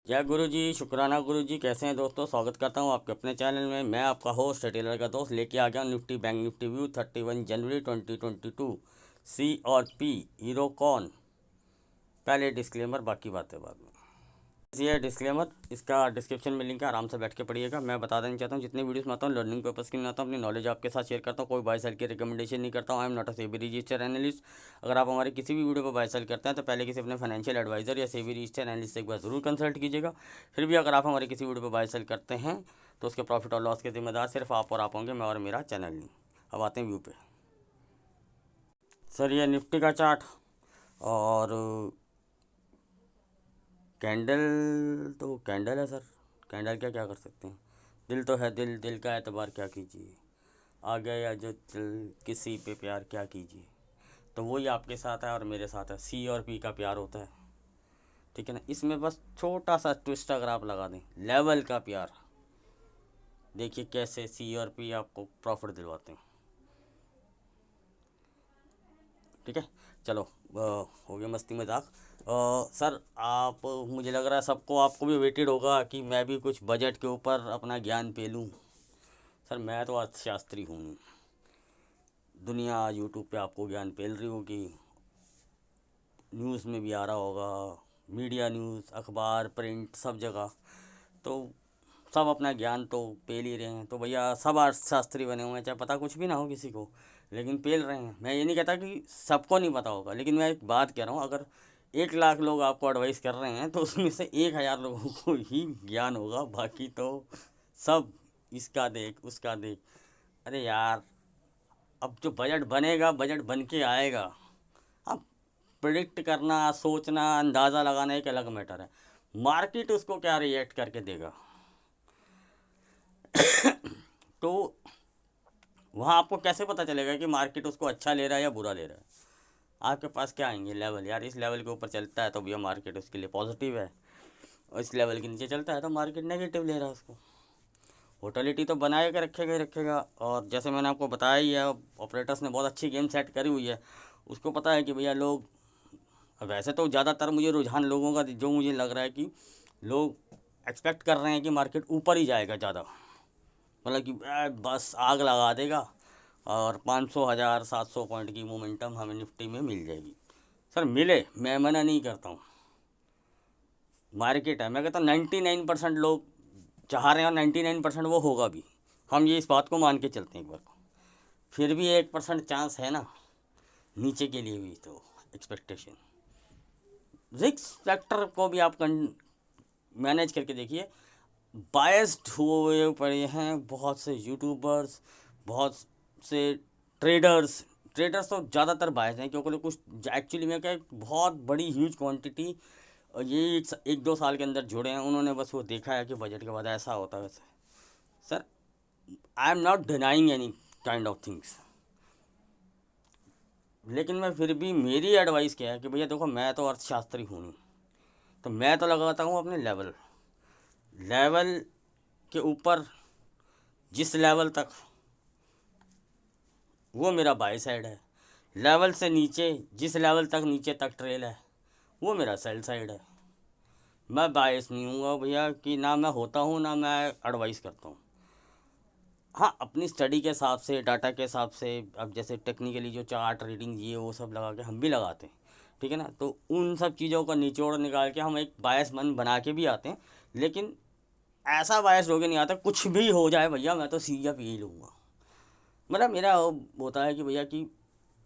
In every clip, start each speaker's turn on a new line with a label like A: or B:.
A: जय गुरु जी, शुक्राना गुरु जी। कैसे हैं दोस्तों? स्वागत करता हूं आपके अपने चैनल में। मैं आपका होस्ट टेलर का दोस्त लेके आ गया निफ्टी बैंक निफ्टी व्यू 31 जनवरी 2022। सी और पी हीरोकॉन। पहले डिस्क्लेमर, बाकी बातें बाद में। ये डिस्क्लेमर, इसका डिस्क्रिप्शन में लिंक है, आराम से बैठ के पढ़िएगा। मैं बता देना चाहता हूँ, जितनी वीडियोस में आता हूँ लर्निंग पर्पस की बनाता हूँ, अपनी नॉलेज आपके साथ शेयर करता हूँ। कोई बाय सेल की रिकमेंडेशन नहीं करता हूँ। I am not a SEBI register analyst. अगर आप हमारे किसी भी वीडियो पर बाय सेल करते हैं तो पहले किसी अपने फाइनेंशियल एडवाइजर या सेबी रजिस्टर एनालिस्ट से एक बार जरूर कंसल्ट कीजिएगा। फिर भी अगर आप हमारे किसी वीडियो पर बाय सेल करते हैं तो उसके प्रॉफिट और लॉस के जिम्मेदार सिर्फ आप और आप होंगे, मैं और मेरा चैनल नहीं। अब आते हैं व्यू पे। सर, ये निफ्टी का चार्ट और कैंडल, तो कैंडल है सर। कैंडल क्या क्या कर सकते हैं? दिल तो है, दिल दिल का एतबार क्या कीजिए। आ गया या जो दिल किसी पे प्यार क्या कीजिए। तो वही आपके साथ है और मेरे साथ है। सी और पी का प्यार होता है, ठीक है ना। इसमें बस छोटा सा ट्विस्ट अगर आप लगा दें, लेवल का प्यार। देखिए कैसे सी और पी आपको प्रॉफिट दिलवाते हैं, ठीक है। चलो, हो गया मस्ती मजाक। सर, आप, मुझे लग रहा है सबको, आपको भी वेटेड होगा कि मैं भी कुछ बजट के ऊपर अपना ज्ञान पेलूँ। सर, मैं तो अर्थशास्त्री हूँ। दुनिया यूट्यूब पे आपको ज्ञान पेल रही होगी, न्यूज़ में भी आ रहा होगा, मीडिया, न्यूज़, अखबार, प्रिंट, सब जगह। तो सब अपना ज्ञान तो पेल ही रहे हैं। तो भैया सब अर्थशास्त्री बने हुए हैं, चाहे पता कुछ भी ना हो किसी को, लेकिन पेल रहे हैं। मैं ये नहीं कहता कि सबको नहीं पता होगा, लेकिन मैं एक बात कह रहा हूँ, अगर 1 लाख लोग आपको एडवाइस कर रहे हैं तो उसमें से 1,000 लोगों को ही ज्ञान होगा, बाकी तो सब इसका देख उसका देख। अरे यार, अब जो बजट बनेगा, बजट बन के आएगा। अब प्रिडिक्ट करना, सोचना, अंदाज़ा लगाना एक अलग मैटर है। मार्केट उसको क्या रिएक्ट करके देगा, तो वहाँ आपको कैसे पता चलेगा कि मार्केट उसको अच्छा ले रहा है या बुरा ले रहा है? आपके पास क्या आएंगे? लेवल। यार, इस लेवल के ऊपर चलता है तो भैया मार्केट उसके लिए पॉजिटिव है, और इस लेवल के नीचे चलता है तो मार्केट नेगेटिव ले रहा है उसको। वोटिलिटी तो बनाए के रखेगा ही रखेगा। और जैसे मैंने आपको बताया ही है, ऑपरेटर्स ने बहुत अच्छी गेम सेट करी हुई है। उसको पता है कि भैया लोग, वैसे तो ज़्यादातर मुझे रुझान लोगों का जो मुझे लग रहा है कि लोग एक्सपेक्ट कर रहे हैं कि मार्केट ऊपर ही जाएगा ज़्यादा, मतलब कि बस आग लगा देगा और 500, 1000, 700 पॉइंट की मोमेंटम हमें निफ्टी में मिल जाएगी। सर, मिले, मैं मना नहीं करता हूँ। मार्केट है, मैं कहता हूँ 99% लोग चाह रहे हैं और 99% वो होगा भी। हम ये इस बात को मान के चलते हैं एक बार को। फिर भी 1% चांस है ना नीचे के लिए भी, तो एक्सपेक्टेशन, रिस्क फैक्टर को भी आप मैनेज करके देखिए। बायस्ड हुए पड़े हैं बहुत से यूट्यूबर्स, बहुत से ट्रेडर्स। ट्रेडर्स तो ज़्यादातर बायस्ड हैं, क्योंकि कुछ एक्चुअली में क्या है, बहुत बड़ी ह्यूज क्वांटिटी ये एक दो साल के अंदर जुड़े हैं। उन्होंने बस वो देखा है कि बजट के बाद ऐसा होता है वैसे। Sir, I am not denying any kind of things, लेकिन मैं फिर भी, मेरी एडवाइस क्या है कि भैया देखो, मैं तो अर्थशास्त्री हूँ नहीं, तो मैं तो लगाता हूँ अपने लेवल। लेवल के ऊपर जिस लेवल तक, वो मेरा बाई साइड है। लेवल से नीचे जिस लेवल तक नीचे तक ट्रेल है, वो मेरा सेल साइड है। मैं बायस नहीं हूँ भैया, कि ना मैं होता हूँ ना मैं एडवाइस करता हूँ। हाँ, अपनी स्टडी के हिसाब से, डाटा के हिसाब से, अब जैसे टेक्निकली जो चार्ट रीडिंग ये वो सब लगा के हम भी लगाते हैं, ठीक है ना। तो उन सब चीज़ों का निचोड़ निकाल के हम एक बायस मन बना के भी आते हैं, लेकिन ऐसा बायस होके नहीं आता कुछ भी हो जाए भैया मैं तो सी या पी ही लूँगा। मतलब मेरा होता है कि भैया कि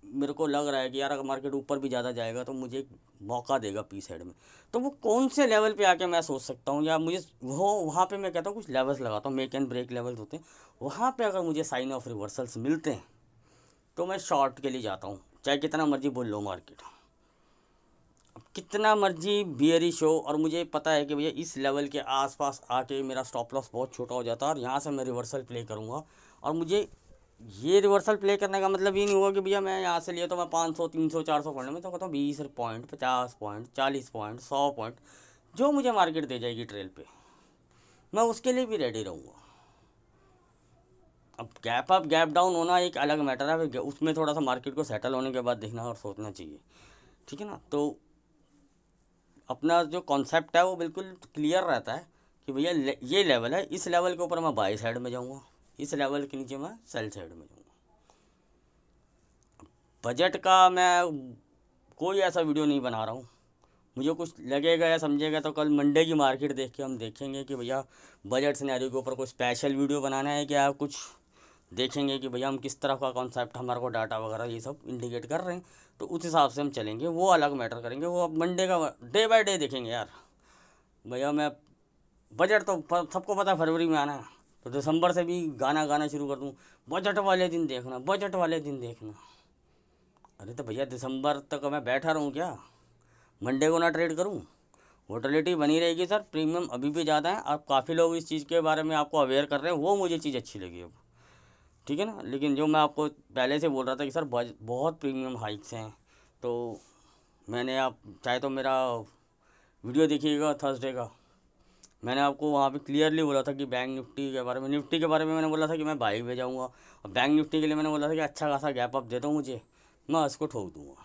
A: मेरे को लग रहा है कि यार अगर मार्केट ऊपर भी ज़्यादा जाएगा तो मुझे एक मौका देगा पी साइड में। तो वो कौन से लेवल पे आके मैं सोच सकता हूँ, या मुझे वो वहाँ पे मैं कहता हूँ कुछ लेवल्स लगाता हूँ, मेक एंड ब्रेक लेवल्स होते हैं। वहाँ पे अगर मुझे साइन ऑफ रिवर्सल्स मिलते हैं तो मैं शॉर्ट के लिए जाता हूँ, चाहे कितना मर्जी बोल लो मार्केट, कितना मर्जी बियरिश हो। और मुझे पता है कि भैया इस लेवल के आसपास आके मेरा स्टॉप लॉस बहुत छोटा हो जाता है और यहाँ से मैं रिवर्सल प्ले करूँगा। और मुझे ये रिवर्सल प्ले करने का मतलब ये नहीं होगा कि भैया मैं यहाँ से लिया तो मैं 500, 300, 400 पॉइंट में, तो कहता हूँ 20 पॉइंट, 50 पॉइंट, 40 पॉइंट, 100 पॉइंट, जो मुझे मार्केट दे जाएगी ट्रेल पे, मैं उसके लिए भी रेडी रहूँगा। अब गैप अप गैप डाउन होना एक अलग मैटर है, फिर उसमें थोड़ा सा मार्केट को सेटल होने के बाद देखना और सोचना चाहिए, ठीक है ना। तो अपना जो कॉन्सेप्ट है वो बिल्कुल क्लियर रहता है कि भैया ये लेवल है, इस लेवल के ऊपर मैं बाई साइड में जाऊँगा, इस लेवल के नीचे मैं सेल साइड में जाऊँगा। बजट का मैं कोई ऐसा वीडियो नहीं बना रहा हूँ। मुझे कुछ लगेगा या समझेगा तो कल मंडे की मार्केट देख के हम देखेंगे कि भैया बजट सिनेरियो के ऊपर कोई स्पेशल वीडियो बनाना है क्या, कुछ देखेंगे कि भैया हम किस तरह का कॉन्सेप्ट, हमारे को डाटा वगैरह ये सब इंडिकेट कर रहे हैं, तो उस हिसाब से हम चलेंगे, वो अलग मैटर करेंगे। वो अब मंडे का डे बाय डे देखेंगे यार। भैया मैं बजट तो सबको पता है फरवरी में आना है, तो दिसंबर से भी गाना गाना शुरू कर दूँ, बजट वाले दिन देखना, बजट वाले दिन देखना। अरे तो भैया दिसंबर तक मैं बैठा रहूँ क्या? मंडे को ना ट्रेड करूँ? वोटिलिटी बनी रहेगी सर, प्रीमियम अभी भी ज़्यादा है। अब काफ़ी लोग इस चीज़ के बारे में आपको अवेयर कर रहे हैं, वो मुझे चीज़ अच्छी लगी अब, ठीक है ना। लेकिन जो मैं आपको पहले से बोल रहा था कि सर बहुत प्रीमियम हाइक्स हैं, तो मैंने, आप चाहे तो मेरा वीडियो देखिएगा थर्सडे का, मैंने आपको वहाँ पे क्लियरली बोला था कि बैंक निफ्टी के बारे में, निफ्टी के बारे में मैंने बोला था कि मैं बाई में जाऊँगा, और बैंक निफ्टी के लिए मैंने बोला था कि अच्छा खासा गैप अप दे दो मुझे, मैं उसको ठोक दूँगा।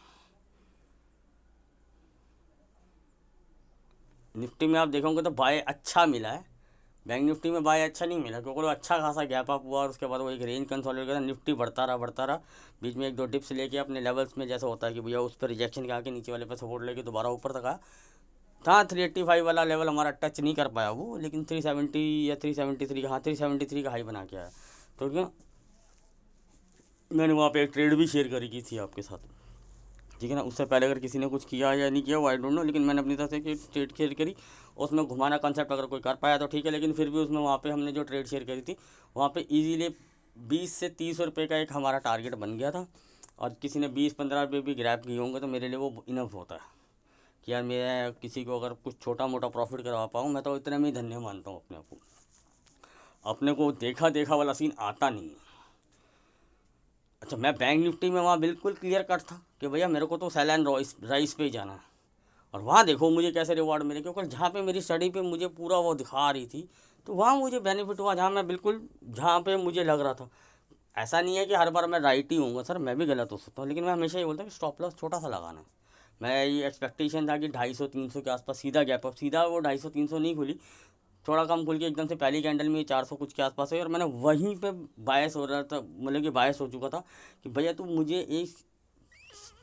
A: निफ्टी में आप देखोगे तो बाय अच्छा मिला है, बैंक निफ्टी में बाय अच्छा नहीं मिला, क्योंकि वो अच्छा खासा गैप अप हुआ और उसके बाद वो एक रेंज कंसोलिडेट करा, निफ्टी बढ़ता रहा, बीच में एक दो टिप्स लेके अपने लेवल्स में, जैसा होता है कि भैया उस पर रिजेक्शन के आके नीचे वाले पे सपोर्ट लेके दोबारा ऊपर तक आया। हाँ 385 वाला लेवल हमारा टच नहीं कर पाया वो, लेकिन 370 या 373 का, हाँ 373 का हाई बना के आया। तो क्या, मैंने वहाँ पे एक ट्रेड भी शेयर करी की थी आपके साथ, ठीक है ना। उससे पहले अगर किसी ने कुछ किया या नहीं किया वो आई डोंट नो, लेकिन मैंने अपनी तरफ से ट्रेड शेयर करी, उसमें घुमाना कंसेप्ट अगर कोई कर पाया तो ठीक है, लेकिन फिर भी उसमें वहाँ पे हमने जो ट्रेड शेयर करी थी, वहाँ पे इजीली 20 से 30 रुपये का एक हमारा टारगेट बन गया था। और किसी ने 20-15 रुपये भी ग्रैब किए होंगे तो मेरे लिए वो इनफ होता है कि यार मैं किसी को अगर कुछ छोटा मोटा प्रॉफिट करवा पाऊँ, मैं तो इतने में ही धन्य मानता हूँ अपने आप को। अपने को देखा देखा वाला सीन आता नहीं है। अच्छा, मैं बैंक निफ्टी में वहाँ बिल्कुल क्लियर कट था कि भैया मेरे को तो सेल एंड राइस पे ही जाना है, और वहाँ देखो मुझे कैसे रिवॉर्ड मिले, क्योंकि जहाँ पे मेरी स्टडी पे मुझे पूरा वो दिखा रही थी, तो वहाँ मुझे बेनिफिट हुआ, जहाँ मैं बिल्कुल, जहाँ पे मुझे लग रहा था। ऐसा नहीं है कि हर बार मैं राइट ही हूँगा सर, मैं भी गलत हो सकता हूँ, लेकिन मैं हमेशा ये बोलता हूँ कि स्टॉप लॉस छोटा सा लगाना है। मैं ये एक्सपेक्टेशन था कि 250-300 के आसपास सीधा गैप अप, सीधा वो 250-300 नहीं खुली, थोड़ा कम खुल के एकदम से पहली कैंडल में 400 कुछ के आसपास है, और मैंने वहीं पे बायस हो रहा था, मतलब कि बायस हो चुका था कि भैया तू मुझे एक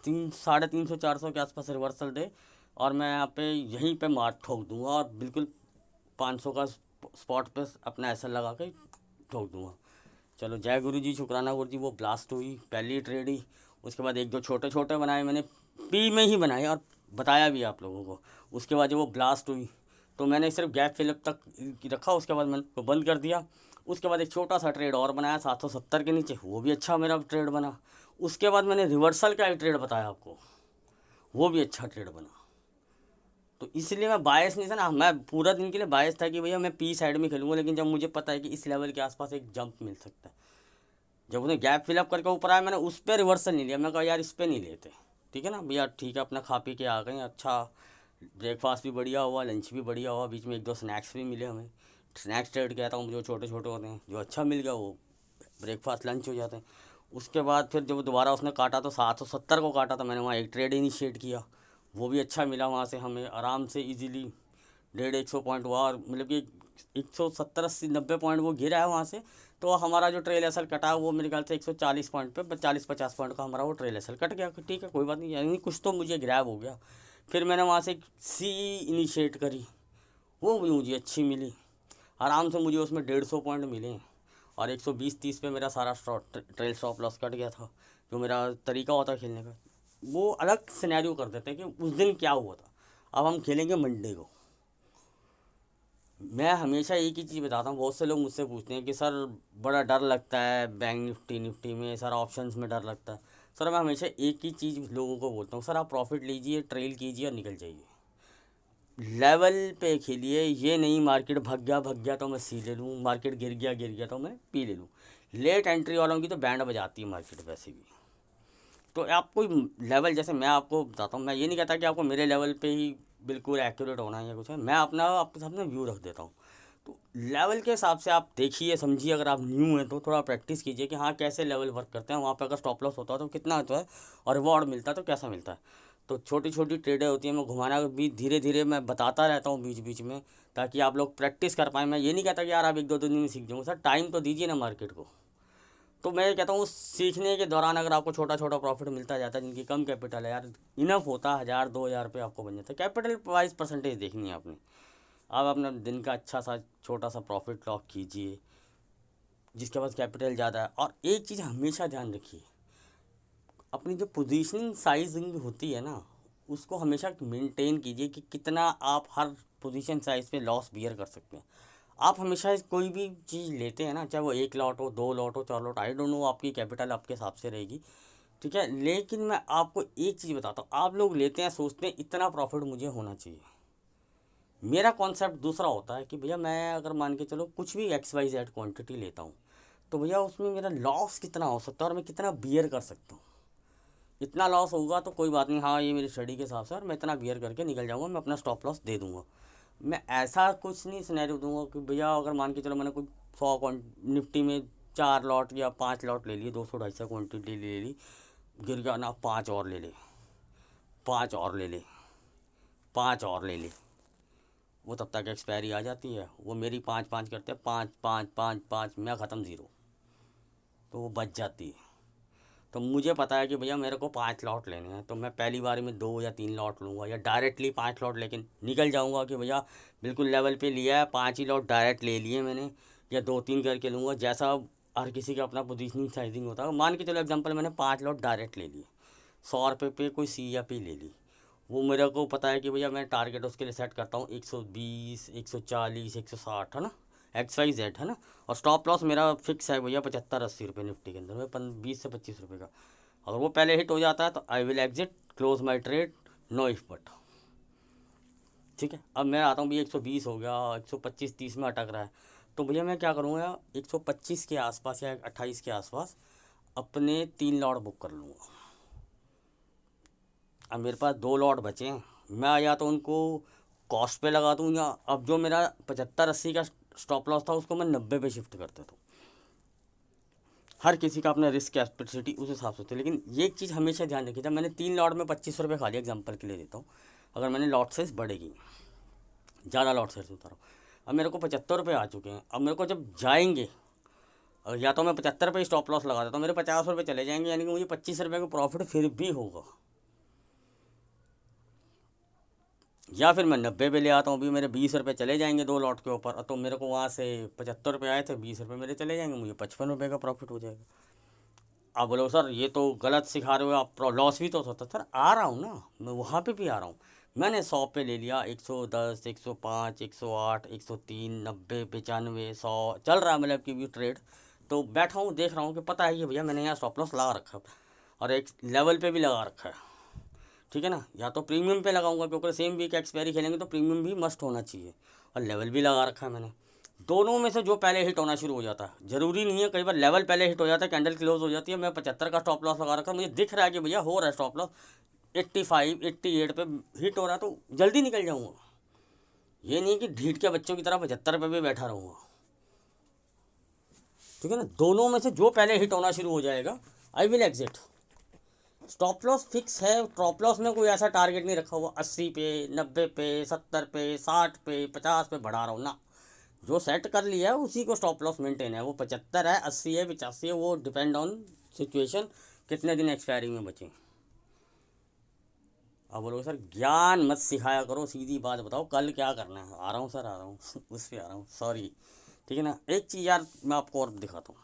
A: 300-350-400 के आसपास रिवर्सल दे, और मैं यहाँ पे यहीं पे मार ठोक दूंगा, और बिल्कुल 500 का स्पॉट पे अपना ऐसा लगा के ठोक दूंगा। चलो जय गुरु जी, शुक्राना गुरु जी, वो ब्लास्ट हुई पहली ट्रेड ही। उसके बाद एक दो छोटे छोटे बनाए मैंने, पी में ही बनाए, और बताया भी आप लोगों को। उसके बाद जब वो ब्लास्ट हुई तो मैंने सिर्फ गैप फिलअप तक रखा, उसके बाद मैंने उसको बंद कर दिया। उसके बाद एक छोटा सा ट्रेड और बनाया 770 के नीचे, वो भी अच्छा मेरा ट्रेड बना। उसके बाद मैंने रिवर्सल का एक ट्रेड बताया आपको, वो भी अच्छा ट्रेड बना। तो इसलिए मैं बायस नहीं था ना, मैं पूरा दिन के लिए बायस था कि भैया मैं पी साइड में खेलूंगा, लेकिन जब मुझे पता है कि इस लेवल के आसपास एक जंप मिल सकता है, जब उन्हें गैप फिलअप करके ऊपर आया, मैंने उस पर रिवर्सल नहीं लिया। मैं कहा यार इस पर नहीं लेते, ठीक है ना भैया, ठीक है अपना खा पी के आ गए, अच्छा ब्रेकफास्ट भी बढ़िया हुआ, लंच भी बढ़िया हुआ, बीच में एक दो स्नैक्स भी मिले हमें। स्नैक्स ट्रेड कहता हूँ जो छोटे छोटे होते हैं, जो अच्छा मिल गया वो ब्रेकफास्ट लंच हो जाते हैं। उसके बाद फिर जब दोबारा उसने काटा तो 770 को काटा, तो मैंने वहाँ एक ट्रेड इनिशिएट किया, वो भी अच्छा मिला। वहाँ से हमें आराम से इजीली 150-100 पॉइंट हुआ, और मतलब कि 170-80-90 पॉइंट वो गिरा है वहाँ से। तो हमारा जो ट्रेल एसल कटा वो मेरे ख्याल से 140 पॉइंट पे 40-50 पॉइंट का हमारा वो ट्रेल एसल कट गया। ठीक है कोई बात नहीं, यानी कुछ तो मुझे ग्रैब हो गया। फिर मैंने वहाँ से सी इनिशिएट करी, वो भी मुझे अच्छी मिली, आराम से मुझे उसमें 150 पॉइंट मिले, और 120-30 पे मेरा सारा ट्रेल स्टॉप लॉस कट गया था। जो मेरा तरीका होता है खेलने का, वो अलग सिनेरियो कर देते हैं कि उस दिन क्या हुआ था। अब हम खेलेंगे मंडे को। मैं हमेशा एक ही चीज़ बताता हूँ, बहुत से लोग मुझसे पूछते हैं कि सर बड़ा डर लगता है बैंक निफ्टी में, सर ऑप्शंस में डर लगता है। सर मैं हमेशा एक ही चीज़ लोगों को बोलता हूँ, सर आप प्रॉफिट लीजिए, ट्रेल कीजिए और निकल जाइए, लेवल पे खेलिए। ये नहीं मार्केट भाग गया तो मैं सी ले लूँ, मार्केट गिर गया तो मैं पी ले लूँ। लेट एंट्री वालों की तो बैंड बजाती है मार्केट वैसे भी। तो आप कोई लेवल, जैसे मैं आपको बताता हूँ, मैं ये नहीं कहता कि आपको मेरे लेवल पे ही बिल्कुल एक्यूरेट होना है या कुछ है, मैं अपना आपके सामने व्यू रख देता हूँ। तो लेवल के हिसाब से आप देखिए समझिए, अगर आप न्यू हैं तो थोड़ा प्रैक्टिस कीजिए कि हाँ कैसे लेवल वर्क करते हैं, वहाँ पे अगर स्टॉप लॉस होता है तो कितना होता है, और रिवॉर्ड मिलता है तो कैसा मिलता है। तो छोटी छोटी ट्रेडें होती हैं, मैं घुमाना भी धीरे धीरे मैं बताता रहता हूँ बीच बीच में, ताकि आप लोग प्रैक्टिस कर पाएँ। मैं ये नहीं कहता कि यार आप एक दो दिन में सीख जाओगे, सर टाइम तो दीजिए ना मार्केट को। तो मैं ये कहता हूँ सीखने के दौरान अगर आपको छोटा छोटा प्रॉफिट मिलता जाता है, जिनकी कम कैपिटल है यार, इनफ होता है 1000 2000 रुपये आपको बन जाता है। कैपिटल वाइज परसेंटेज देखनी है आपने। आप अपना दिन का अच्छा सा छोटा सा प्रॉफिट लॉक कीजिए जिसके पास कैपिटल ज़्यादा है। और एक चीज़ हमेशा ध्यान रखिए, अपनी जो पोजीशनिंग साइजिंग होती है ना, उसको हमेशा मेंटेन कीजिए कि कितना आप हर पोजीशन साइज पे लॉस बियर कर सकते हैं। आप हमेशा कोई भी चीज़ लेते हैं ना, चाहे वो 1 लॉट हो 2 लॉट हो 4 लॉट, आई डोंट नो आपकी कैपिटल आपके हिसाब से रहेगी, ठीक है। लेकिन मैं आपको एक चीज़ बताता हूँ, आप लोग लेते हैं सोचते हैं इतना प्रॉफिट मुझे होना चाहिए। मेरा कॉन्सेप्ट दूसरा होता है कि भैया मैं अगर मान के चलो कुछ भी XYZ क्वांटिटी लेता हूँ, तो भैया उसमें मेरा लॉस कितना हो सकता है और मैं कितना बियर कर सकता हूँ। इतना लॉस होगा तो कोई बात नहीं, हाँ ये मेरी स्टडी के हिसाब से और मैं इतना बियर करके निकल जाऊँगा, मैं अपना स्टॉप लॉस दे दूँगा। मैं ऐसा कुछ नहीं सिनेरियो दूंगा कि भैया अगर मान के चलो मैंने कोई 100 निफ्टी में 4 लॉट या 5 लॉट ले लिए, 200 250 क्वान्टिटी ले ली, गिर गया ना, 5 और ले ले, 5 और ले ले, 5 और ले ले, वो तब तक एक्सपायरी आ जाती है। वो मेरी 5 5 करते हैं, 5 5 5 5, मैं ख़त्म ज़ीरो, तो वो बच जाती है। तो मुझे पता है कि भैया मेरे को 5 लॉट लेने हैं, तो मैं पहली बारी में 2 या 3 लॉट लूँगा, या डायरेक्टली 5 लॉट लेकिन निकल जाऊँगा कि भैया बिल्कुल लेवल पे लिया है, 5 ही लॉट डायरेक्ट ले लिए मैंने, या 2 3 करके लूँगा, जैसा हर किसी का अपना पोजीशनिंग साइजिंग होता है। मान के चलो एग्जांपल मैंने 5 लॉट डायरेक्ट ले लिए, 100 रुपये पे कोई C या P ले ली, वो मेरे को पता है कि भैया मैं टारगेट उसके लिए सेट करता हूँ 120 140 160, है ना, XYZ, है ना। और स्टॉप लॉस मेरा फिक्स है भैया 75 80 रुपये निफ्टी के अंदर में, 20 से 25 रुपये का। अगर वो पहले हिट हो जाता है तो I will exit, close my trade, know if but, ठीक है। अब मैं आता हूँ भैया 120 हो गया, 125 30 में अटक रहा है, तो भैया मैं क्या करूँगा, 125 के आसपास या 28 के आसपास अपने 3 लॉट बुक कर लूँगा। अब मेरे पास 2 लॉट बचे हैं, मैं या तो उनको कॉस्ट पे लगा दूँ, या अब जो मेरा 75 80 का स्टॉप लॉस था उसको मैं 90 पे शिफ्ट कर देता हूँ। हर किसी का अपना रिस्क कैपेसिटी उस हिसाब से होती है। लेकिन ये एक चीज़ हमेशा ध्यान रखिए, जब मैंने 3 लॉट में 25 रुपये खा लिया, एग्जांपल के लिए देता हूँ, अगर मैंने लॉट साइज बढ़ेगी, ज़्यादा लॉट साइज उतारा, अब मेरे को 75 रुपये आ चुके हैं, अब मेरे को जब जाएंगे, या तो मैं 75 रुपये स्टॉप लॉस लगा देता हूँ, मेरे 50 रुपये चले जाएंगे, यानी कि मुझे 25 रुपये का प्रॉफिट फिर भी होगा। या फिर मैं 90 पे ले आता हूँ, अभी मेरे 20 रुपये चले जाएंगे 2 लॉट के ऊपर, तो मेरे को वहाँ से 75 रुपये आए थे, 20 रुपये मेरे चले जाएंगे, मुझे 55 रुपये का प्रॉफिट हो जाएगा। आप बोलो सर ये तो गलत सिखा रहे हो आप, लॉस भी तो होता। सर आ रहा हूँ ना, मैं वहाँ पे भी आ रहा हूँ। मैंने 100 पे ले लिया, 110 105 108 103 90 95 100 चल रहा है, मतलब कि भी ट्रेड, तो बैठा हूँ देख रहा हूँ कि पता है कि भैया मैंने यहाँ स्टॉप लॉस लगा रखा है, और एक लेवल पे भी लगा रखा है, ठीक है ना। या तो प्रीमियम पे लगाऊंगा, क्योंकि सेम वीक एक्सपायरी खेलेंगे तो प्रीमियम भी मस्ट होना चाहिए, और लेवल भी लगा रखा है मैंने। दोनों में से जो पहले हिट होना शुरू हो जाता है, जरूरी नहीं है, कई बार लेवल पहले हिट हो जाता है, कैंडल क्लोज हो जाती है, मैं 75 का स्टॉप लॉस लगा रखा है, मुझे दिख रहा है कि भैया हो रहा है स्टॉप लॉस 85 88 पे हिट हो रहा है, तो जल्दी निकल जाऊंगा। ये नहीं कि ढीठ के बच्चों की तरह 75 पे बैठा रहूँगा, ठीक है ना। दोनों में से जो पहले हिट होना शुरू हो जाएगा, I will exit. Stop loss fix है, स्टॉप लॉस में कोई ऐसा टारगेट नहीं रखा हुआ 80 पे 90 पे 70 पे 60 पे 50 पे बढ़ा रहा हूँ ना। जो सेट कर लिया है उसी को स्टॉप लॉस मेंटेन है, वो 75 है 80 है 85 है, वो डिपेंड ऑन सिचुएशन, कितने दिन एक्सपायरी में बचे। अब बोलो सर ज्ञान मत सिखाया करो, सीधी बात बताओ कल क्या करना है। आ रहा हूँ सर, आ रहा हूँ उस पर आ रहा हूँ, सॉरी, ठीक है ना। एक चीज़ यार मैं आपको और दिखाता हूँ,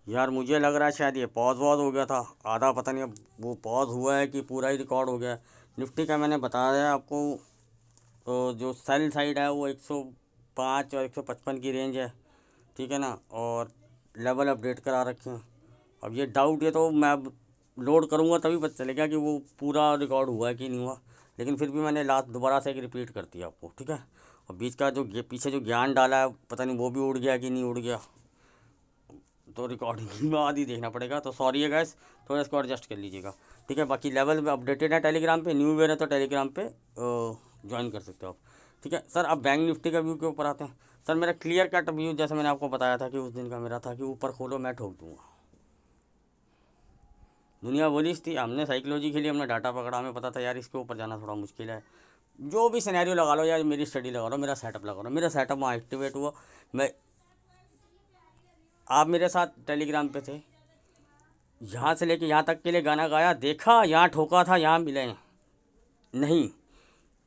A: यार मुझे लग रहा है शायद ये पॉज वॉज हो गया था आधा, पता नहीं अब वो पॉज हुआ है कि पूरा ही रिकॉर्ड हो गया है। निफ्टी का मैंने बताया आपको, तो जो सेल साइड है वो 105 और 155 की रेंज है, ठीक है ना, और लेवल अपडेट करा रखे हैं। अब ये डाउट, ये तो मैं अब लोड करूँगा तभी पता चलेगा कि वो पूरा रिकॉर्ड हुआ है कि नहीं हुआ, लेकिन फिर भी मैंने लास्ट दोबारा से एक रिपीट कर दिया आपको, ठीक है। और बीच का जो पीछे जो ज्ञान डाला है पता नहीं वो भी उड़ गया कि नहीं उड़ गया, तो रिकॉर्डिंग में आदि देखना पड़ेगा, तो सॉरी है गैस, थोड़ा इसको एडजस्ट कर लीजिएगा, ठीक है। बाकी लेवल में अपडेटेड है टेलीग्राम पे, न्यू वेयर है तो टेलीग्राम पे ज्वाइन कर सकते हो आप, ठीक है। सर अब बैंक निफ्टी का व्यू के ऊपर आते हैं। सर मेरा क्लियर कट व्यू जैसे मैंने आपको बताया था कि उस दिन का मेरा था कि ऊपर खोलो मैं ठोक दूंगा। दुनिया बोलिश थी, हमने साइकोलॉजी के लिए हमने डाटा पकड़ा, हमें पता था यार इसके ऊपर जाना थोड़ा मुश्किल है। जो भी सिनेरियो लगा लो यार, मेरी स्टडी लगा लो, मेरा सेटअप लगा लो, मेरा सेटअप वहाँ एक्टिवेट हुआ। मैं आप मेरे साथ टेलीग्राम पे थे, यहाँ से लेके यहाँ तक के लिए गाना गाया, देखा यहाँ ठोका था यहाँ मिले नहीं।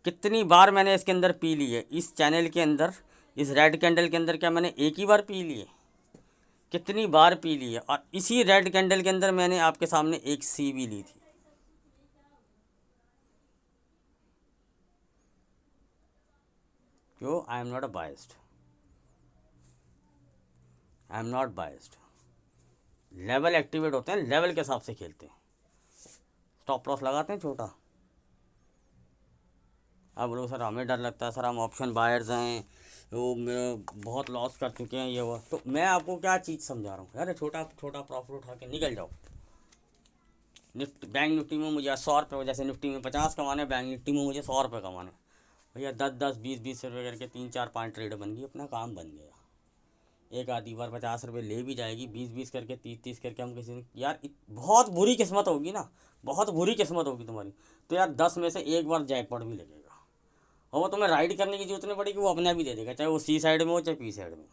A: कितनी बार मैंने इसके अंदर पी ली है, इस चैनल के अंदर, इस रेड कैंडल के अंदर, क्या मैंने एक ही बार पी ली है? कितनी बार पी ली है। और इसी रेड कैंडल के अंदर मैंने आपके सामने एक सी भी ली थी। क्यों? I am not a biased, I am not biased. Level activate होते हैं, लेवल के हिसाब से खेलते हैं, स्टॉप लॉस लगाते हैं छोटा। अब बोलो सर हमें डर लगता है, सर हम ऑप्शन बायर्स हैं, वो मेरा बहुत लॉस कर चुके हैं ये वो। तो मैं आपको क्या चीज़ समझा रहा हूँ, अरे छोटा छोटा प्रॉफिट उठा के निकल जाओ। निफ्टी, बैंक निफ्टी में मुझे 100 रुपये, जैसे निफ्टी में 50 कमाने, बैंक निफ्टी में मुझे 100 रुपये कमाने। भैया 10 10 20 20 रुपये करके 3 4 5 ट्रेड बन गई, अपना काम बन गया। एक आधी बार 50 रुपये ले भी जाएगी, 20 20 करके 30 30 करके हम किसी ने यार बहुत बुरी किस्मत होगी ना, बहुत बुरी किस्मत होगी तुम्हारी, तो यार 10 में से एक बार जैकपॉट भी लगेगा। और वो तुम्हें राइड करने की जरूरत नहीं पड़ेगी, वो अपने भी दे देगा, चाहे वो सी साइड में हो चाहे पी साइड में।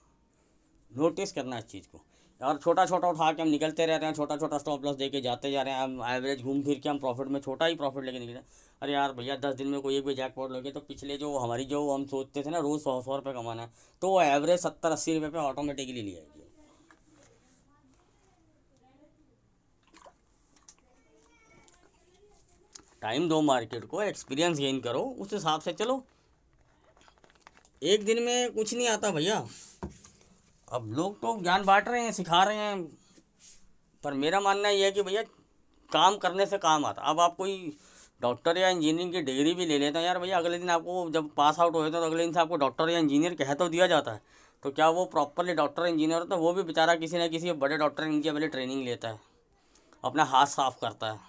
A: नोटिस करना इस चीज़ को। और छोटा छोटा उठा के हम निकलते रहते हैं, छोटा छोटा स्टॉप लॉस देके जाते जा रहे हैं, हम एवरेज घूम फिर के हम प्रॉफिट में छोटा ही प्रॉफिट लेके निकले। अरे यार भैया 10 दिन में कोई एक भी जैकपॉट लगे तो पिछले जो हमारी जो हम सोचते थे ना रोज़ 100 100 रुपये कमाना है, तो वो एवरेज 70 80 रुपये पे ऑटोमेटिकली ले आएगी। टाइम दो मार्केट को, एक्सपीरियंस गेन करो, उस हिसाब से चलो। एक दिन में कुछ नहीं आता भैया। अब लोग तो ज्ञान बांट रहे हैं, सिखा रहे हैं, पर मेरा मानना ये है कि भैया काम करने से काम आता। अब आप कोई डॉक्टर या इंजीनियरिंग की डिग्री भी ले लेते हैं यार, भैया अगले दिन आपको जब पास आउट होते हैं तो अगले दिन से आपको डॉक्टर या इंजीनियर कह तो दिया जाता है, तो क्या वो प्रॉपरली डॉक्टर इंजीनियर होता है? वो भी बेचारा किसी न किसी बड़े डॉक्टर इनकी पहले ट्रेनिंग लेता है, अपना हाथ साफ करता है,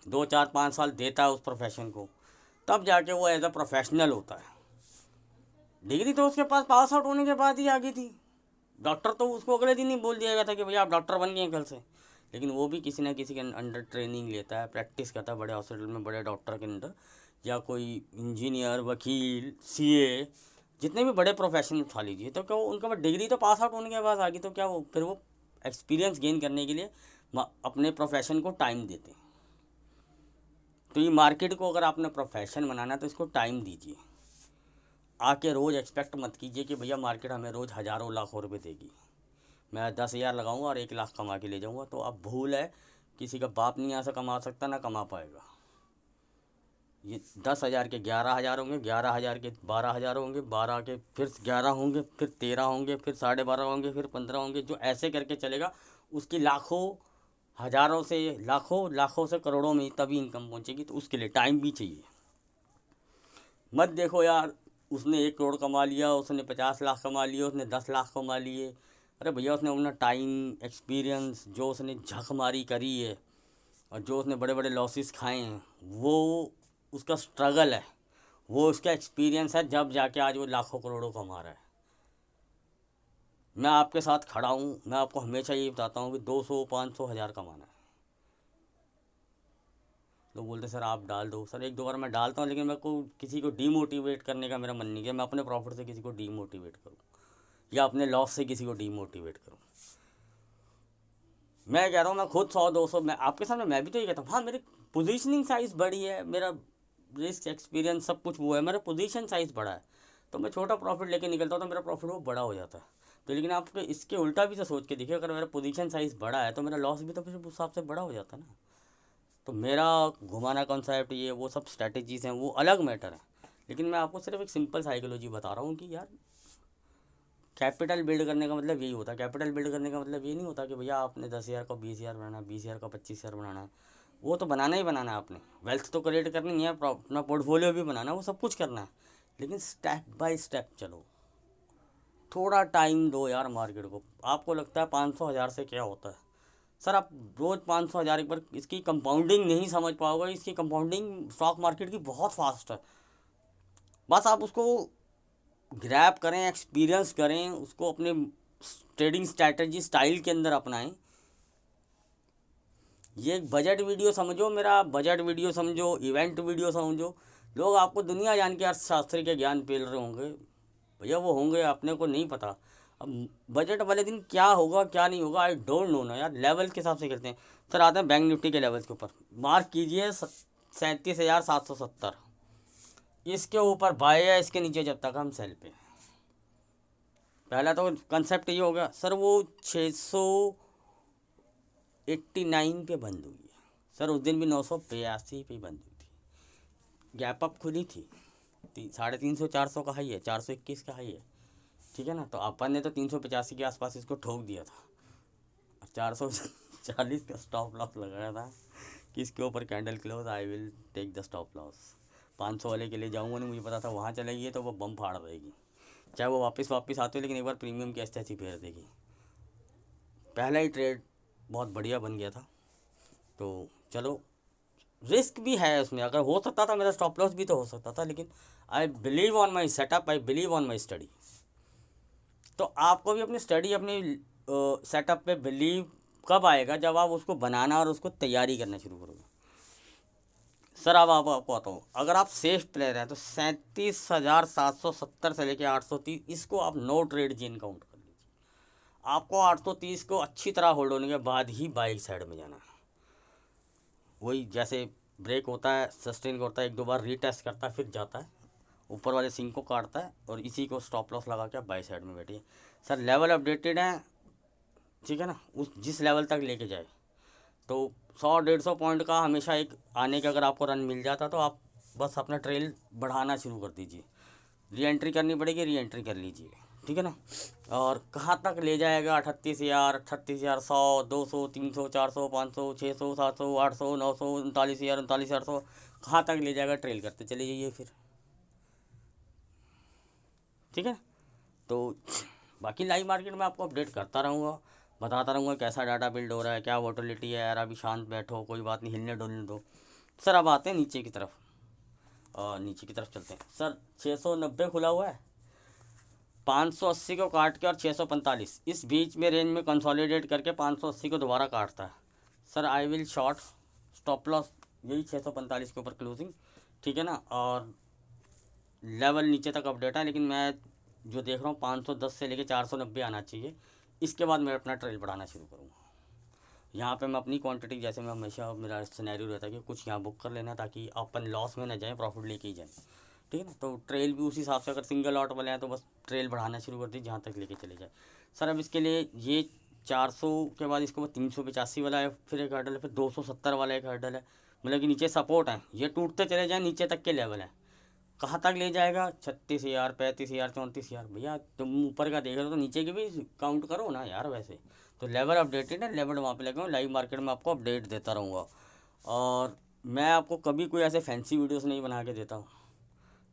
A: 2 4 5 साल देता है उस प्रोफेशन को, तब जाके वो एज अ प्रोफेशनल होता है। डिग्री तो उसके पास पास आउट होने के बाद ही आ गई थी। डॉक्टर तो उसको अगले दिन ही बोल दिया गया था कि भैया आप डॉक्टर बन गए हैं कल से। लेकिन वो भी किसी ना किसी के अंडर ट्रेनिंग लेता है, प्रैक्टिस करता है बड़े हॉस्पिटल में, बड़े डॉक्टर के अंदर, या कोई इंजीनियर, वकील, सीए, जितने भी बड़े प्रोफेशन उठा लीजिए, तो क्या वो उनका डिग्री तो पास आउट होने के बाद आ गई, तो क्या वो फिर वो एक्सपीरियंस गेन करने के लिए अपने प्रोफेशन को टाइम देते हैं। तो ये मार्केट को अगर आपने प्रोफेशन बनाना है तो इसको टाइम दीजिए। आके रोज़ एक्सपेक्ट मत कीजिए कि भैया मार्केट हमें रोज़ हज़ारों लाखों रुपए देगी, मैं 10,000 लगाऊंगा और 1 लाख कमा के ले जाऊंगा। तो अब भूल है, किसी का बाप नहीं ऐसा कमा सकता ना कमा पाएगा। ये 10,000 के 11,000 होंगे, 11,000 के 12,000 होंगे, 12 के फिर 11 होंगे, फिर 13 होंगे, फिर 12.5 होंगे, फिर 15 होंगे, जो ऐसे करके चलेगा। उसकी लाखों, हज़ारों से, लाखों लाखों से करोड़ों में तभी इनकम पहुंचेगी। तो उसके लिए टाइम भी चाहिए। मत देखो यार उसने 1 करोड़ कमा लिया, उसने 50 लाख कमा लिए, उसने 10 लाख कमा लिए। अरे भैया उसने अपना टाइम, एक्सपीरियंस, जो उसने झक मारी करी है और जो उसने बड़े बड़े लॉसेस खाए हैं, वो उसका स्ट्रगल है, वो उसका एक्सपीरियंस है, जब जाके आज वो लाखों करोड़ों कमा रहा है। मैं आपके साथ खड़ा हूँ, मैं आपको हमेशा ये बताता हूँ कि 200 500 हज़ार कमाना है। लोग बोलते सर आप डाल दो, सर 1 2 बार मैं डालता हूँ, लेकिन मेरे को किसी को डीमोटिवेट करने का मेरा मन नहीं है। मैं अपने प्रॉफिट से किसी को डीमोटिवेट करूँ या अपने लॉस से किसी को डीमोटिवेट करूँ। मैं कह रहा हूँ मैं खुद 100 200, मैं आपके सामने मैं भी तो ये कहता हूँ, हाँ मेरी पोजीशनिंग साइज़ बड़ी है, मेरा रिस्क एक्सपीरियंस सब कुछ वो है, मेरा पोजीशन साइज़ बड़ा है, तो मैं छोटा प्रॉफिट लेके निकलता हूँ तो मेरा प्रॉफिट वो बड़ा हो जाता है। तो लेकिन आप इसके उल्टा भी तो सोच के देखिए, अगर मेरा पोजीशन साइज़ बड़ा है तो मेरा लॉस भी तो फिर उस हिसाब से बड़ा हो जाता है ना। तो मेरा घुमाना कॉन्सेप्ट, ये वो सब स्ट्रैटेजीज़ हैं, वो अलग मैटर है। लेकिन मैं आपको सिर्फ एक सिंपल साइकोलॉजी बता रहा हूँ कि यार कैपिटल बिल्ड करने का मतलब यही होता है। कैपिटल बिल्ड करने का मतलब ये नहीं होता कि भैया आपने 10,000 का 20,000 बनाना है, 20,000 का 25,000 बनाना है। वो तो बनाना ही बनाना है आपने, वेल्थ तो क्रिएट करनी है, अपना पोर्टफोलियो भी बनाना है, वो सब कुछ करना है। लेकिन स्टेप बाय स्टेप चलो, थोड़ा टाइम दो यार मार्केट को। आपको लगता है 500 हज़ार से क्या होता है? सर आप रोज़ 500 हज़ार एक बार, इसकी कंपाउंडिंग नहीं समझ पाओगे। इसकी कंपाउंडिंग स्टॉक मार्केट की बहुत फास्ट है। बस आप उसको ग्रैब करें, एक्सपीरियंस करें, उसको अपने ट्रेडिंग स्ट्रैटेजी स्टाइल के अंदर अपनाएं। ये एक बजट वीडियो समझो, मेरा बजट वीडियो समझो, इवेंट वीडियो समझो। लोग आपको दुनिया जान के अर्थशास्त्र के ज्ञान पेल रहे होंगे, भैया वो होंगे, अपने को नहीं पता। अब बजट वाले दिन क्या होगा क्या नहीं होगा, आई डोंट नो ना यार। लेवल के हिसाब से करते हैं। सर आते हैं बैंक निफ्टी के लेवल्स के ऊपर, मार्क कीजिए 37,770। इसके ऊपर बाय है, इसके नीचे जब तक हम सेल पे। पहला तो कंसेप्ट ये हो गया सर, वो 689 पे बंद हुई है। सर उस दिन भी 982 पे बंद हुई थी, गैप अप खुली थी। 350 400 का हाई है, 421 का हाई है, ठीक है ना। तो अपन ने तो 385 के आसपास इसको ठोक दिया था, और 440 का स्टॉप लॉस लगाया था कि इसके ऊपर candle close, I will take the stop loss. 500 वाले के लिए जाऊँगा नहीं, मुझे पता था वहाँ चलेगी तो वो बम फाड़ देगी, चाहे वो वापस आते हो, लेकिन एक बार प्रीमियम की ऐसी फेर देगी। पहला ही ट्रेड बहुत बढ़िया बन गया था। तो चलो, रिस्क भी है उसमें, अगर हो सकता था मेरा स्टॉप लॉस भी तो हो सकता था, लेकिन I believe on my setup, I believe on my study. तो आपको भी अपनी स्टडी, अपनी सेटअप पे बिलीव कब आएगा, जब आप उसको बनाना और उसको तैयारी करना शुरू करोगे। सर अब आप आपको बताऊँ, अगर आप सेफ प्लेयर हैं तो 37,770 से लेके 830, इसको आप नो ट्रेड जिन काउंट कर लीजिए। आपको 830 को अच्छी तरह होल्ड होने के बाद ही बाइक साइड में जाना है। वही जैसे ब्रेक होता है, सस्टेन होता है, एक दो बार रीटेस्ट करता है, फिर जाता है ऊपर वाले सिंक को काटता है, और इसी को स्टॉप लॉस लगा के बाई साइड में बैठिए। सर लेवल अपडेटेड है, ठीक है ना, उस जिस लेवल तक लेके जाए। तो 100-150 पॉइंट का हमेशा एक आने का अगर आपको रन मिल जाता, तो आप बस अपना ट्रेल बढ़ाना शुरू कर दीजिए। री एंट्री करनी पड़ेगी, री एंट्री कर लीजिए, ठीक है ना। और कहाँ तक ले जाएगा, 38,000, 38,000, 100, 200, 300, 400, 500, 600, 700, 800, 900, 39,000, 39,400, कहाँ तक ले जाएगा, ट्रेल करते चले जाइए फिर, ठीक है। तो बाकी लाइव मार्केट में आपको अपडेट करता रहूँगा, बताता रहूँगा कैसा डाटा बिल्ड हो रहा है, क्या वोटिलिटी है। यार अभी शांत बैठो, कोई बात नहीं, हिलने डुलने दो। सर अब आते हैं नीचे की तरफ, और नीचे की तरफ चलते हैं। सर 690 खुला हुआ है, 580 को काट के और 645 इस बीच में रेंज में कंसोलिडेट करके 580 को दोबारा काटता है। Sir I will short, stop loss यही 645 के ऊपर क्लोजिंग, ठीक है ना। और लेवल नीचे तक अपडेट है, लेकिन मैं जो देख रहा हूँ 510 से लेके 490 आना चाहिए। इसके बाद मैं अपना ट्रेल बढ़ाना शुरू करूँगा। यहाँ पे मैं अपनी क्वांटिटी, जैसे मैं हमेशा मेरा सिनेरियो रहता है कि कुछ यहाँ बुक कर लेना, ताकि अपन लॉस में ना जाए, प्रॉफिट लेके ही जाए, ठीक है ना। तो ट्रेल भी उसी हिसाब से, अगर सिंगल लॉट वाले हैं तो बस ट्रेल बढ़ाना शुरू कर दी जहाँ तक लेके चले जाए। सर अब इसके लिए ये 400 के बाद इसके बाद 385 वाला है, फिर एक हर्डल है, फिर 270 वाला एक हर्डल है, मतलब कि नीचे सपोर्ट है, ये टूटते चले जाएँ, नीचे तक के लेवल है। कहाँ तक ले जाएगा, 36,000, 35,000, 34,000। भैया तुम ऊपर का देख रहे हो तो नीचे की भी काउंट करो ना यार। वैसे तो लेवल अपडेटेड है, लेवल वहाँ पे लगे हुए, लाइव मार्केट में आपको अपडेट देता रहूँगा। और मैं आपको कभी कोई ऐसे फैंसी वीडियोस नहीं बना के देता हूँ,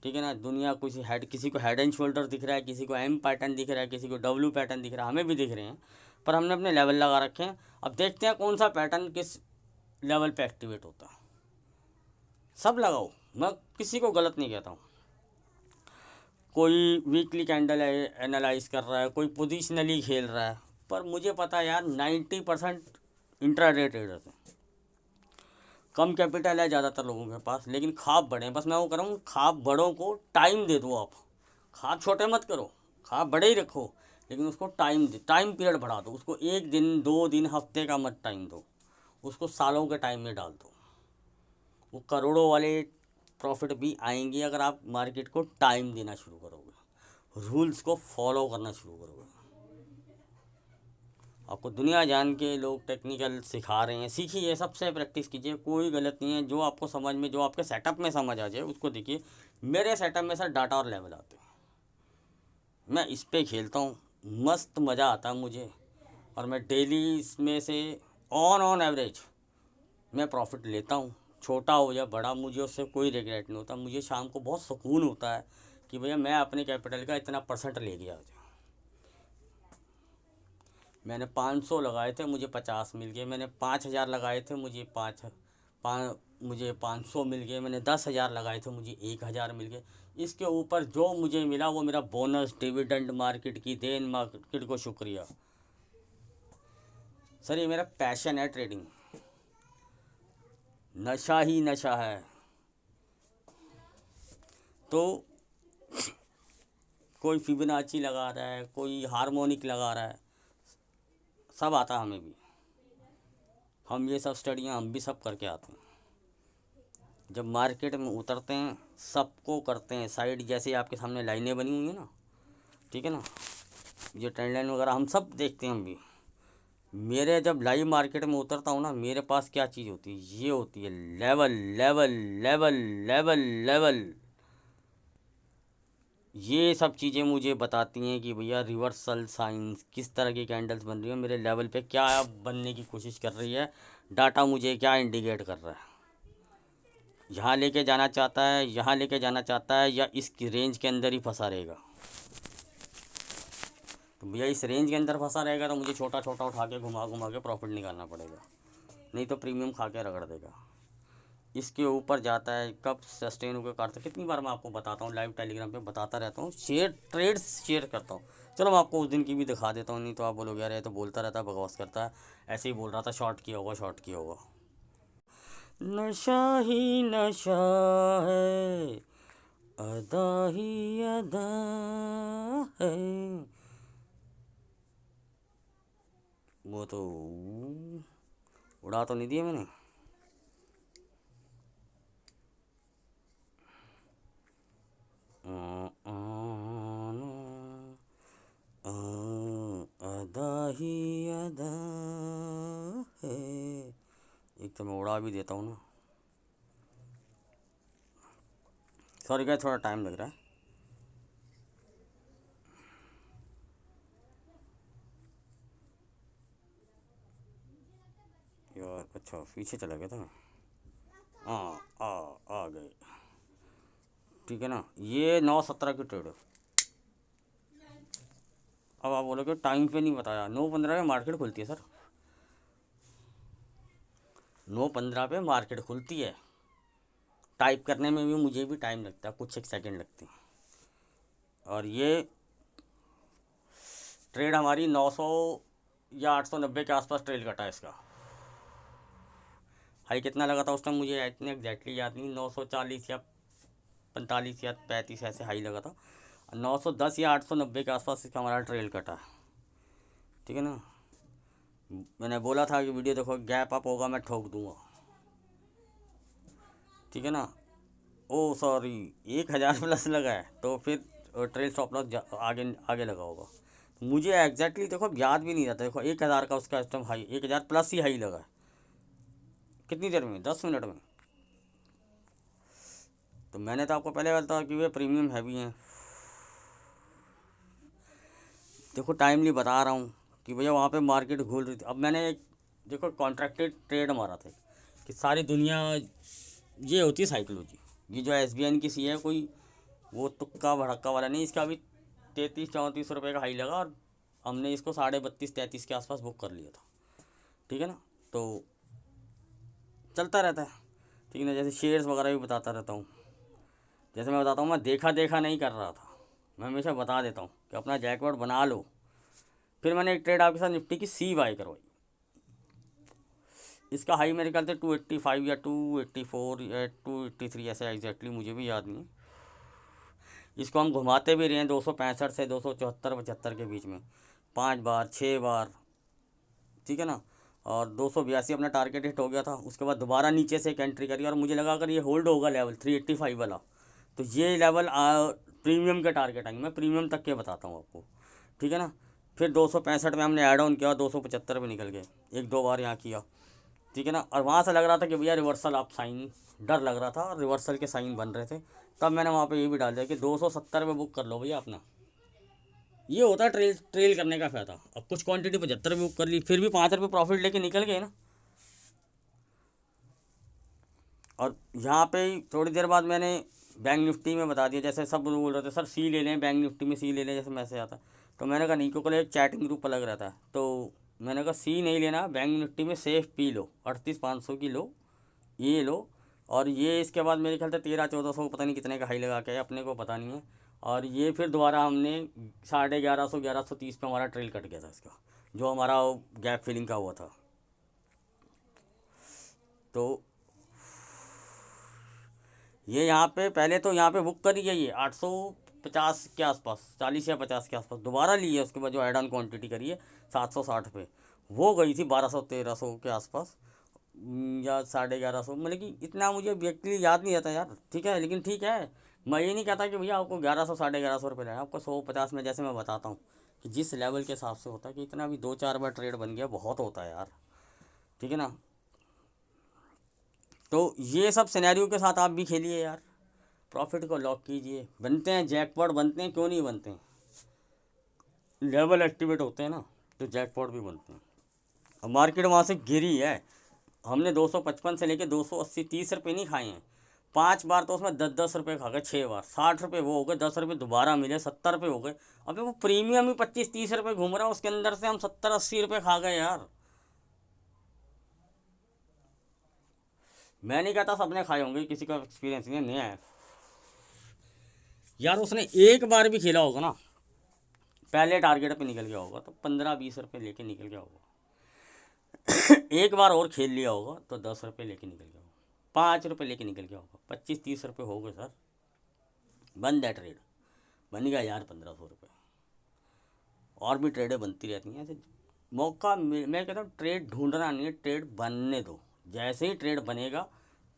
A: ठीक है ना। दुनिया कुछ हेड, किसी को हेड एंड शोल्डर दिख रहा है, किसी को एम पैटर्न दिख रहा है, किसी को डब्ल्यू पैटर्न दिख रहा है, हमें भी दिख रहे हैं, पर हमने अपने लेवल लगा रखे हैं। अब देखते हैं कौन सा पैटर्न किस लेवल पे एक्टिवेट होता है। सब लगाओ, मैं किसी को गलत नहीं कहता हूँ। कोई वीकली कैंडल है एनालाइज कर रहा है, कोई पोजिशनली खेल रहा है, पर मुझे पता है यार 90% इंट्राडे ट्रेडर्स हैं। कम कैपिटल है ज़्यादातर लोगों के पास, लेकिन ख्वाब बड़े हैं। बस मैं वो कर रहा हूँ, ख्वाब बड़ों को टाइम दे दो आप। ख्वाब छोटे मत करो, ख्वाब बड़े ही रखो, लेकिन उसको टाइम दे, टाइम पीरियड बढ़ा दो। उसको 1 दिन 2 दिन हफ्ते का मत टाइम दो, उसको सालों के टाइम में डाल दो। वो करोड़ों वाले प्रॉफिट भी आएंगे अगर आप मार्केट को टाइम देना शुरू करोगे, रूल्स को फॉलो करना शुरू करोगे। आपको दुनिया जान के लोग टेक्निकल सिखा रहे हैं, सीखिए, सबसे प्रैक्टिस कीजिए, कोई गलत नहीं है। जो आपको समझ में, जो आपके सेटअप में समझ आ जाए उसको देखिए। मेरे सेटअप में सर डाटा और लेवल आते हैं, मैं इस पे खेलता हूँ, मस्त मज़ा आता है मुझे। और मैं डेली इसमें से ऑन एवरेज मैं प्रॉफिट लेता हूँ, छोटा हो या बड़ा, मुझे उससे कोई रिग्रेट नहीं होता। मुझे शाम को बहुत सुकून होता है कि भैया मैं अपने कैपिटल का इतना परसेंट ले गया। मैंने 500 लगाए थे, मुझे 50 मिल गए। मैंने 5,000 लगाए थे, मुझे मुझे 500 मिल गए, मैंने 10,000 लगाए थे, मुझे 1,000 मिल गए। इसके ऊपर जो मुझे मिला वो मेरा बोनस, डिविडेंड, मार्केट की देन, मार्केट को शुक्रिया। सर ये मेरा पैशन है ट्रेडिंग, नशा ही नशा है। तो कोई फिबोनाची लगा रहा है, कोई हार्मोनिक लगा रहा है, सब आता हमें भी। हम ये सब स्टडियाँ हम भी सब करके आते हैं। जब मार्केट में उतरते हैं सबको करते हैं साइड, जैसे आपके सामने लाइनें बनी हुई हैं ना, ठीक है ना, ये ट्रेंड लाइन वगैरह हम सब देखते हैं हम भी। मेरे जब लाइव मार्केट में उतरता हूँ ना, मेरे पास क्या चीज़ होती है, ये होती है level level level level level. ये सब चीज़ें मुझे बताती हैं कि भैया रिवर्सल साइंस किस तरह की कैंडल्स बन रही है, मेरे लेवल पे क्या बनने की कोशिश कर रही है, डाटा मुझे क्या इंडिकेट कर रहा है, यहाँ लेके जाना चाहता है, यहाँ लेके जाना चाहता है, या इस रेंज के अंदर ही फंसा रहेगा। तो भैया इस रेंज के अंदर फंसा रहेगा तो मुझे छोटा छोटा उठा के घुमा घुमा के प्रॉफिट निकालना पड़ेगा, नहीं तो प्रीमियम खा के रगड़ देगा। इसके ऊपर जाता है कब सस्टेन होकर काटता है, कितनी बार मैं आपको बताता हूँ, लाइव टेलीग्राम पे बताता रहता हूँ, ट्रेड्स शेयर करता हूँ। चलो मैं आपको उस दिन की भी दिखा देता हूँ, नहीं तो आप बोलोगे यार ये तो बोलता रहता है, बकवास करता है, ऐसे ही बोल रहा था, शॉर्ट किया होगा, शॉर्ट किया होगा। नशा ही नशा है, अदा ही अदा है। वो तो उड़ा तो नहीं दिया मैंने। अदा ही अदा है, एक तो मैं उड़ा भी देता हूँ ना। सॉरी क्या, थोड़ा टाइम लग रहा है यार। अच्छा पीछे चला गया था मैं। हाँ आ गए, ठीक है ना। ये 9:17 की ट्रेड है। अब आप बोलोगे टाइम पे नहीं बताया, 9:15 पे मार्केट खुलती है सर, 9:15 पे मार्केट खुलती है। टाइप करने में भी मुझे भी टाइम लगता है, कुछ एक सेकंड लगते हैं। और ये ट्रेड हमारी 900 या 890 के आसपास ट्रेड कटा है इसका। हाई कितना लगा था उस टाइम मुझे इतने एग्जैक्टली याद नहीं, 940 या 45 या 35 ऐसे हाई लगा था। 910 या 890 के आसपास इसका हमारा ट्रेल कटा है, ठीक है ना। मैंने बोला था कि वीडियो देखो, गैप अप होगा मैं ठोक दूंगा, ठीक है ना। ओ सॉरी, 1,000 प्लस लगा है तो फिर ट्रेल स्टॉप लॉस आगे आगे लगा होगा। मुझे एग्जैक्टली देखो याद भी नहीं रहता। देखो 1,000 का उसका सिस्टम हाई, 1,000 प्लस ही हाई लगा है। कितनी देर में, 10 मिनट में। तो मैंने तो आपको पहले बताया कि वे प्रीमियम हैवी हैं। देखो टाइमली बता रहा हूँ कि भैया वहाँ पे मार्केट घूल रही थी। अब मैंने एक देखो कॉन्ट्रैक्टेड ट्रेड मारा था कि सारी दुनिया, ये होती है साइकोलॉजी। ये जो SBI की सी है, कोई वो तुक्का भड़क्का वाला नहीं। इसका अभी 33-34 रुपये का हाई लगा और हमने इसको 32.5-33 के आसपास बुक कर लिया था, ठीक है ना। तो चलता रहता है, ठीक है ना। जैसे शेयर्स वगैरह भी बताता रहता हूँ। जैसे मैं बताता हूँ, मैं देखा देखा नहीं कर रहा था, मैं हमेशा बता देता हूँ कि अपना जैकपॉट बना लो। फिर मैंने एक ट्रेड आपके साथ निफ्टी की सी बाई करवाई। इसका हाई मेरे ख्याल से 285 या 284 या 283 ऐसा एग्जैक्टली मुझे भी याद नहीं है। इसको हम घुमाते भी रहे हैं 265 से 274-75 के बीच में 5 बार 6 बार, ठीक है ना। और 282 अपना टारगेट हिट हो गया था। उसके बाद दोबारा नीचे से एक एंट्री करी और मुझे लगा अगर ये होल्ड होगा लेवल 385 वाला, तो ये लेवल प्रीमियम के टारगेट आएंगे। मैं प्रीमियम तक के बताता हूँ आपको, ठीक है ना। फिर 265 में हमने ऐड ऑन किया, 275 पे निकल गए, 1-2 बार यहाँ किया, ठीक है ना। और वहाँ से लग रहा था कि भैया रिवर्सल आप साइन, डर लग रहा था और रिवर्सल के साइन बन रहे थे। तब मैंने वहाँ पे ये भी डाल दिया कि 270 पे बुक कर लो भैया अपना। ये होता है ट्रेल ट्रेल करने का फ़ायदा। अब कुछ क्वांटिटी 75 पे बुक कर ली, फिर भी 5 रुपये प्रॉफिट लेके निकल गए ना। और यहाँ पे थोड़ी देर बाद मैंने बैंक निफ्टी में बता दिया। जैसे सब बोल रहे थे सर सी ले लें, बैंक निफ्टी में सी ले लें, जैसे मैसेज आता। तो मैंने कहा नहीं, क्योंकि एक चैटिंग ग्रुप अलग रहता है। तो मैंने कहा सी नहीं लेना, बैंक निफ्टी में सेफ पी लो, 38,500 की लो, ये लो। और ये इसके बाद मेरे ख्याल से 1300-1400 पता नहीं कितने का हाई लगा के है, अपने को पता नहीं है। और ये फिर दोबारा हमने 1150 पे हमारा ट्रेल कट गया था इसका, जो हमारा गैप फिलिंग का हुआ था। तो ये यहाँ पे पहले तो यहाँ पे बुक करी गई है 850 के आसपास, 40 या 50 के आसपास। दोबारा ली है उसके बाद जो एड ऑन क्वान्टिटी करी है 760 पे, वो गई थी 1200-1300 के आसपास, या 1150, मतलब कि इतना मुझे एग्जैक्टली याद नहीं रहता यार। ठीक है, लेकिन ठीक है, मैं ये नहीं कहता कि भैया आपको 1100 1150 रुपये लेना, आपको 150 में, जैसे मैं बताता हूँ कि जिस लेवल के हिसाब से होता है कि इतना भी 2-4 बार ट्रेड बन गया बहुत होता है यार। ठीक है ना। तो ये सब सिनेरियो के साथ आप भी खेलिए यार, प्रॉफिट को लॉक कीजिए। बनते हैं जैकपॉट, बनते हैं, क्यों नहीं बनते हैं, लेवल एक्टिवेट होते हैं ना तो जैकपॉट भी बनते हैं। अब मार्केट वहाँ से गिरी है, हमने 255 से लेके 280 30 रुपये नहीं खाए हैं, 5 बार तो उसमें 10-10 रुपये खा गए, 6 बार 60 रुपये वो हो गए, 10 रुपये दोबारा मिले, 70 रुपये हो गए। अबे वो प्रीमियम ही 25-30 रुपये घूम रहा है, उसके अंदर से हम 70-80 रुपये खा गए यार। मैं नहीं कहता सबने खाए होंगे, किसी का एक्सपीरियंस नहीं है, नया है यार। उसने एक बार भी खेला होगा ना, पहले टारगेट पे निकल गया होगा तो 15-20 रुपये लेके निकल गया होगा। एक बार और खेल लिया होगा तो 10 रुपये लेके निकल गया होगा, 5 रुपये लेके निकल गया होगा, 25-30 रुपये हो गए सर, बंद है ट्रेड, बन गया यार 1500 रुपये। और भी ट्रेडें बनती रहती हैं ऐसे। मैं कहता हूँ ट्रेड ढूंढना नहीं है, ट्रेड बनने दो, जैसे ही ट्रेड बनेगा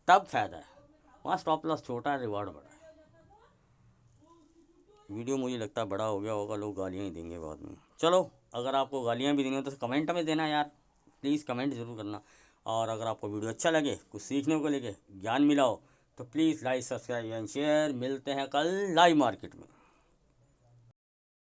A: तब फायदा है, वहाँ स्टॉप लॉस छोटा है, रिवॉर्ड बड़ा है। वीडियो मुझे लगता है बड़ा हो गया होगा, लोग गालियाँ ही देंगे बाद में। चलो, अगर आपको गालियाँ भी देनी हो तो कमेंट में देना यार, प्लीज़ कमेंट ज़रूर करना। और अगर आपको वीडियो अच्छा लगे, कुछ सीखने को लगे, ज्ञान मिला हो, तो please like, subscribe and share. मिलते हैं कल लाइव मार्केट में।